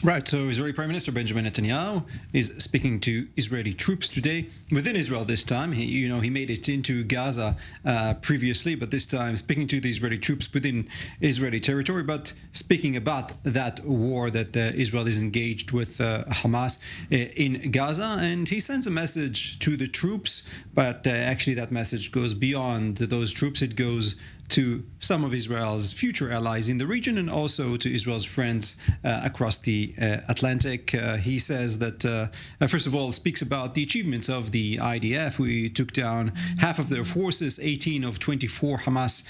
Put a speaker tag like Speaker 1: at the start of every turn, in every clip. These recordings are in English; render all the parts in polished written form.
Speaker 1: Right, so Israeli Prime Minister Benjamin Netanyahu is speaking to Israeli troops today, within Israel this time. He made it into Gaza previously, but this time speaking to the Israeli troops within Israeli territory, but speaking about that war that Israel is engaged with Hamas in Gaza. And he sends a message to the troops, but actually that message goes beyond those troops. It goes to some of Israel's future allies in the region and also to Israel's friends across the Atlantic. He says that, first of all, speaks about the achievements of the IDF. We took down half of their forces, 18 of 24 Hamas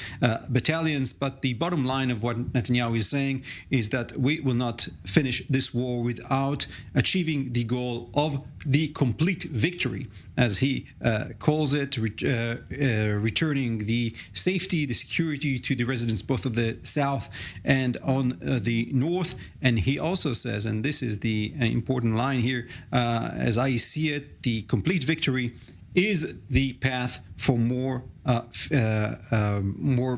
Speaker 1: battalions. But the bottom line of what Netanyahu is saying is that we will not finish this war without achieving the goal of the complete victory, as he calls it, returning the safety, the security to the residents both of the south and on the north. And he also says, and this is the important line here, as I see it, the complete victory is the path for more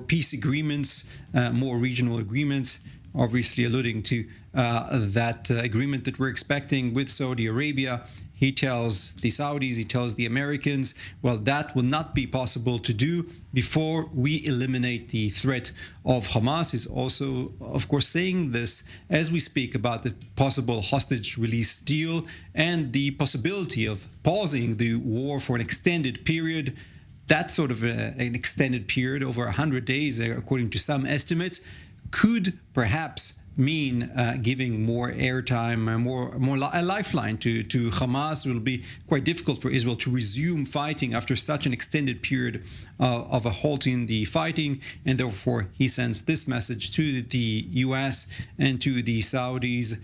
Speaker 1: peace agreements, more regional agreements, obviously alluding to that agreement that we're expecting with Saudi Arabia. He tells the Saudis, he tells the Americans, well, that will not be possible to do before we eliminate the threat of Hamas. He's also, of course, saying this as we speak about the possible hostage release deal and the possibility of pausing the war for an extended period. That sort of an extended period, over 100 days, according to some estimates, could perhaps mean giving more airtime, a lifeline to Hamas. It will be quite difficult for Israel to resume fighting after such an extended period of a halt in the fighting. And therefore, he sends this message to the U.S. and to the Saudis.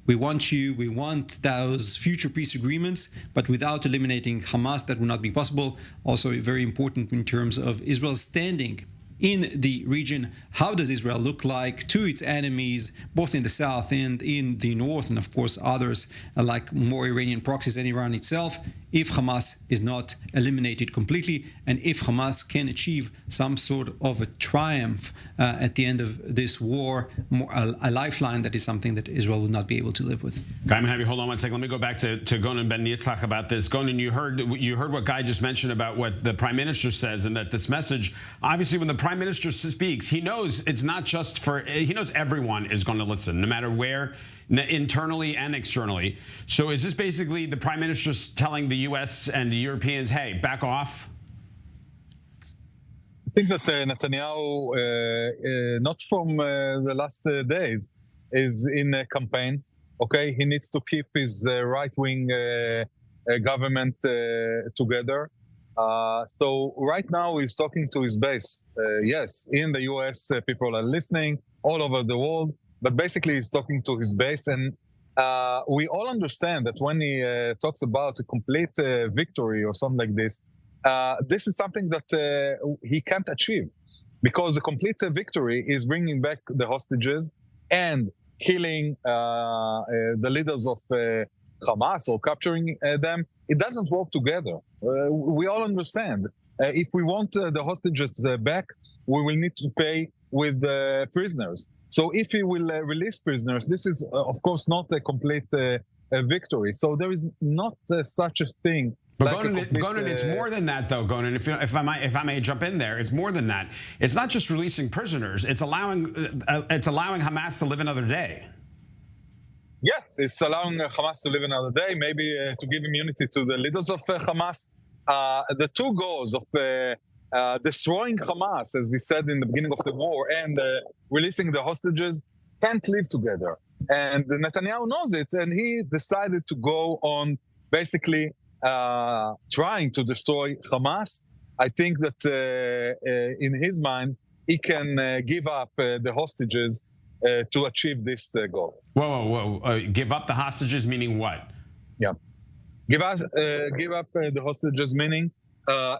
Speaker 1: We want you, we want those future peace agreements, but without eliminating Hamas, that will not be possible. Also very important in terms of Israel's standing in the region. How does Israel look like to its enemies, both in the south and in the north, and of course others like more Iranian proxies and Iran itself, if Hamas is not eliminated completely, and if Hamas can achieve some sort of a triumph at the end of this war, a lifeline that is something that Israel will not be able to live with.
Speaker 2: Guy, I'm going to have you hold on one second. Let me go back to Gonen Ben Yitzhak about this. Gonen, you heard what Guy just mentioned about what the Prime Minister says, and that this message, obviously when the Prime Minister speaks, he knows it's not just he knows everyone is going to listen, no matter where, internally and externally. So is this basically the Prime Minister telling the U.S. and the Europeans, hey, back off?
Speaker 3: I think that Netanyahu, not from the last days, is in a campaign. Okay, he needs to keep his right-wing government together. So right now he's talking to his base. Yes, in the US, people are listening all over the world, but basically he's talking to his base. And we all understand that when he talks about a complete victory or something like this, this is something that he can't achieve, because the complete victory is bringing back the hostages and killing the leaders of Hamas or capturing them. It doesn't work together. We all understand. If we want the hostages back, we will need to pay with prisoners. So if he will release prisoners, this is, of course, not a complete victory. So there is not such a thing.
Speaker 2: But Gonen, it's more than that, though, Gonen. If I may jump in there, it's more than that. It's not just releasing prisoners. It's allowing Hamas to live another day.
Speaker 3: Yes, it's allowing Hamas to live another day, maybe to give immunity to the leaders of Hamas. The two goals of destroying Hamas, as he said in the beginning of the war, and releasing the hostages can't live together. And Netanyahu knows it, and he decided to go on basically trying to destroy Hamas. I think that in his mind, he can give up the hostages to achieve this goal.
Speaker 2: Whoa. Give up the hostages, meaning what?
Speaker 3: Yeah. Give up the hostages, meaning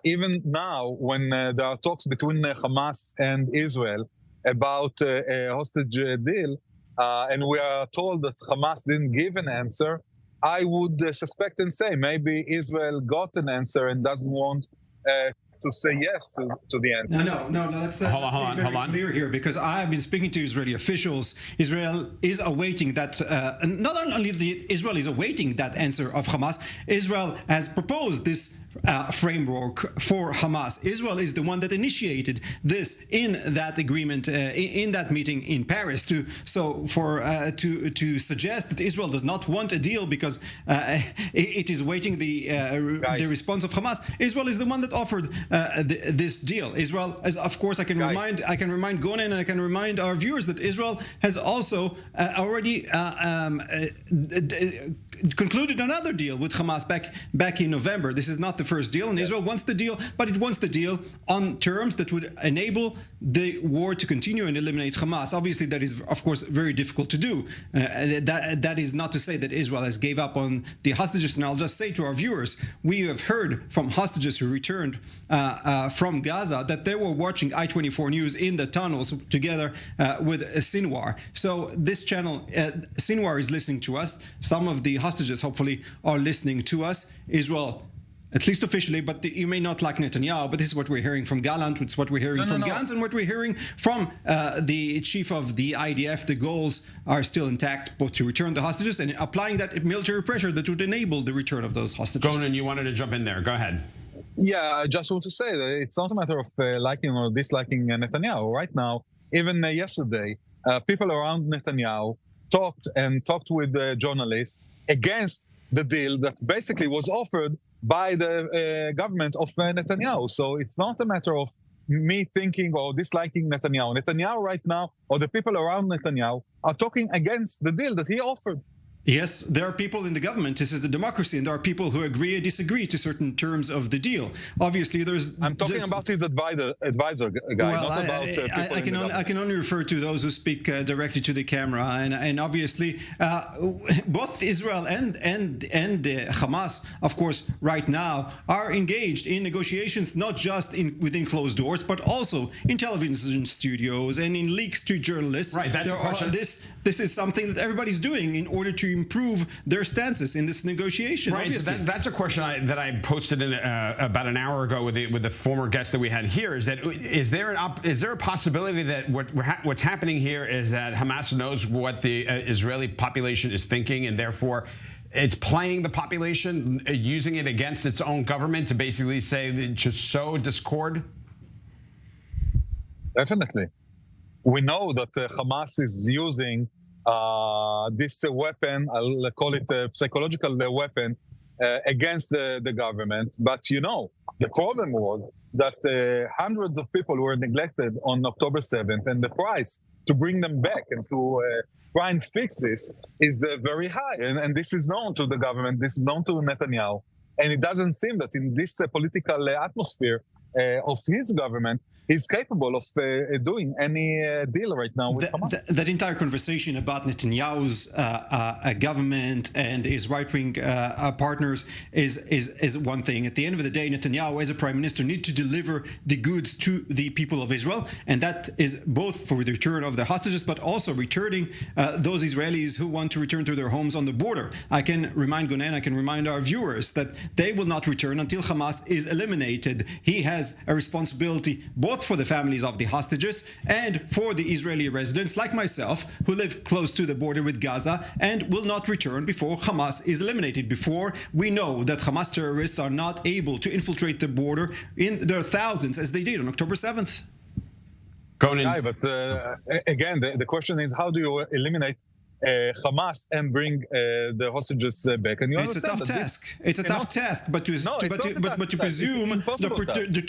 Speaker 3: even now when there are talks between Hamas and Israel about a hostage deal, and we are told that Hamas didn't give an answer, I would suspect and say maybe Israel got an answer and doesn't want to say yes to the answer.
Speaker 1: No. Let's
Speaker 2: hold
Speaker 1: be very
Speaker 2: on.
Speaker 1: clear here, because I have been speaking to Israeli officials. Israel is awaiting that. Not only Israel is awaiting that answer of Hamas. Israel has proposed this framework for Hamas. Israel is the one that initiated this in that agreement, in that meeting in Paris. To suggest that Israel does not want a deal because it is waiting the response of Hamas. Israel is the one that offered this deal. Israel, as of course, I can remind Gonen and I can remind our viewers that Israel has also already concluded another deal with Hamas back in November. This is not the first deal, and Israel wants the deal, but it wants the deal on terms that would enable the war to continue and eliminate Hamas. Obviously, that is, of course, very difficult to do. That is not to say that Israel has gave up on the hostages. And I'll just say to our viewers, we have heard from hostages who returned from Gaza that they were watching I-24 News in the tunnels together with Sinwar. So this channel, Sinwar is listening to us. Some of the hostages, hopefully, are listening to us. Israel, at least officially, but you may not like Netanyahu, but this is what we're hearing from Gallant, it's what we're hearing from Gantz, and what we're hearing from the chief of the IDF. The goals are still intact, both to return the hostages and applying that military pressure that would enable the return of those hostages.
Speaker 2: Gonen, you wanted to jump in there. Go ahead.
Speaker 3: Yeah, I just want to say that it's not a matter of liking or disliking Netanyahu. Right now, even yesterday, people around Netanyahu talked with journalists against the deal that basically was offered by the government of Netanyahu. So it's not a matter of me thinking or disliking Netanyahu. Netanyahu right now, or the people around Netanyahu, are talking against the deal that he offered.
Speaker 1: Yes, there are people in the government. This is a democracy, and there are people who agree or disagree to certain terms of the deal. Obviously, I'm talking
Speaker 3: about his advisor guy,
Speaker 1: well,
Speaker 3: not about people in the government.
Speaker 1: I can only refer to those who speak directly to the camera, and obviously, both Israel and Hamas, of course, right now are engaged in negotiations, not just within closed doors, but also in television studios and in leaks to journalists.
Speaker 2: Right, that's the question.
Speaker 1: This is something that everybody's doing in order to improve their stances in this negotiation.
Speaker 2: Right, so that's a question that I posted in about an hour ago with the former guest that we had here. Is there a possibility that what's happening here is that Hamas knows what the Israeli population is thinking, and therefore it's playing the population, using it against its own government to basically say to sow discord?
Speaker 3: Definitely. We know that Hamas is using this weapon, I'll call it a psychological weapon, against the government. But the problem was that hundreds of people were neglected on October 7th, and the price to bring them back and to try and fix this is very high. And this is known to the government, this is known to Netanyahu. And it doesn't seem that in this political atmosphere of his government, he's capable of doing any deal right now with Hamas.
Speaker 1: That entire conversation about Netanyahu's government and his right-wing partners is one thing. At the end of the day, Netanyahu, as a prime minister, needs to deliver the goods to the people of Israel, and that is both for the return of the hostages, but also returning those Israelis who want to return to their homes on the border. I can remind Gonen, I can remind our viewers that they will not return until Hamas is eliminated. He has a responsibility both for the families of the hostages and for the Israeli residents like myself who live close to the border with Gaza and will not return before Hamas is eliminated, before we know that Hamas terrorists are not able to infiltrate the border in their thousands as they did on October 7th.
Speaker 2: Gonen.
Speaker 3: But again, the question is, how do you eliminate Hamas and bring the hostages back? And
Speaker 1: it's a tough task. It's a tough task, but to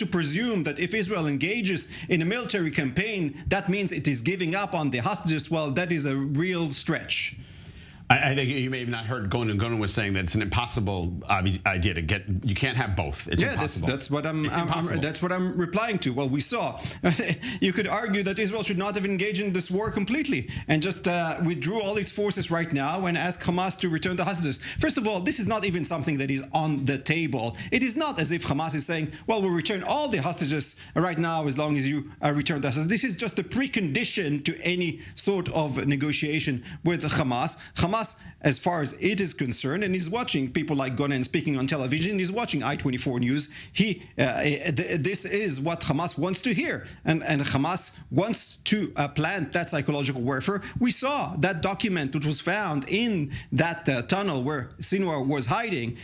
Speaker 1: presume that if Israel engages in a military campaign, that means it is giving up on the hostages. Well, that is a real stretch.
Speaker 2: I think you may have not heard Gonen. Gonen was saying that it's an impossible idea to get. You can't have both. It's impossible.
Speaker 1: That's what I'm replying to. Well, we saw. You could argue that Israel should not have engaged in this war completely and just withdrew all its forces right now and asked Hamas to return the hostages. First of all, this is not even something that is on the table. It is not as if Hamas is saying, "Well, we'll return all the hostages right now as long as you return the hostages." This is just a precondition to any sort of negotiation with Hamas. Hamas Hamas, as far as it is concerned, and he's watching people like Gonen speaking on television, he's watching I-24 News, this is what Hamas wants to hear. And Hamas wants to plant that psychological warfare. We saw that document that was found in that tunnel where Sinwar was hiding,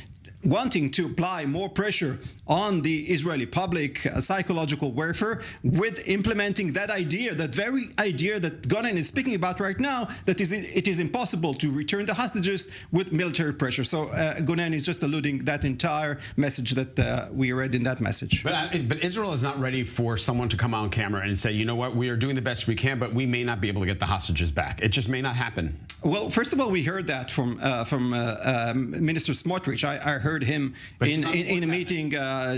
Speaker 1: wanting to apply more pressure on the Israeli public, psychological warfare, with implementing that idea, that very idea that Gonen is speaking about right now, that it is impossible to return the hostages with military pressure. So Gonen is just alluding that entire message that we read in that message.
Speaker 2: But Israel is not ready for someone to come on camera and say, you know what, we are doing the best we can, but we may not be able to get the hostages back. It just may not happen.
Speaker 1: Well, first of all, we heard that from Minister Smotrich. I heard him in a meeting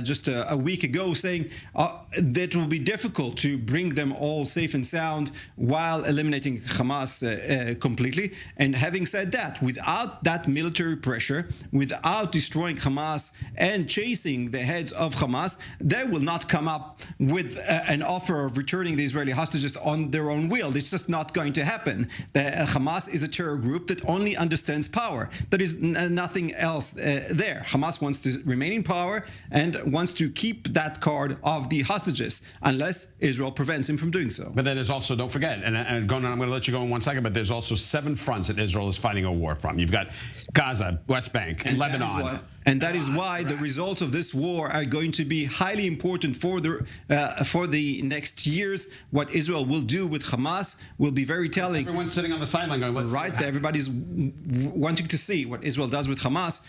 Speaker 1: just a week ago saying that it will be difficult to bring them all safe and sound while eliminating Hamas completely. And having said that, without that military pressure, without destroying Hamas and chasing the heads of Hamas, they will not come up with an offer of returning the Israeli hostages on their own will. It's just not going to happen. Hamas is a terror group that only understands power. There is nothing else there. Hamas wants to remain in power and wants to keep that card of the hostages unless Israel prevents him from doing so.
Speaker 2: But then there's also, don't forget, and Gonen, I'm going to let you go in 1 second, but there's also 7 fronts that Israel is fighting a war from. You've got Gaza, West Bank, and Lebanon.
Speaker 1: That is why the results of this war are going to be highly important for the next years. What Israel will do with Hamas will be very telling.
Speaker 2: Everyone's sitting on the sideline going, let's
Speaker 1: right, everybody's wanting to see what Israel does with Hamas.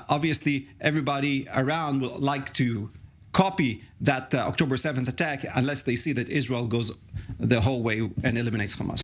Speaker 1: Obviously, everybody around will like to copy that October 7th attack unless they see that Israel goes the whole way and eliminates Hamas.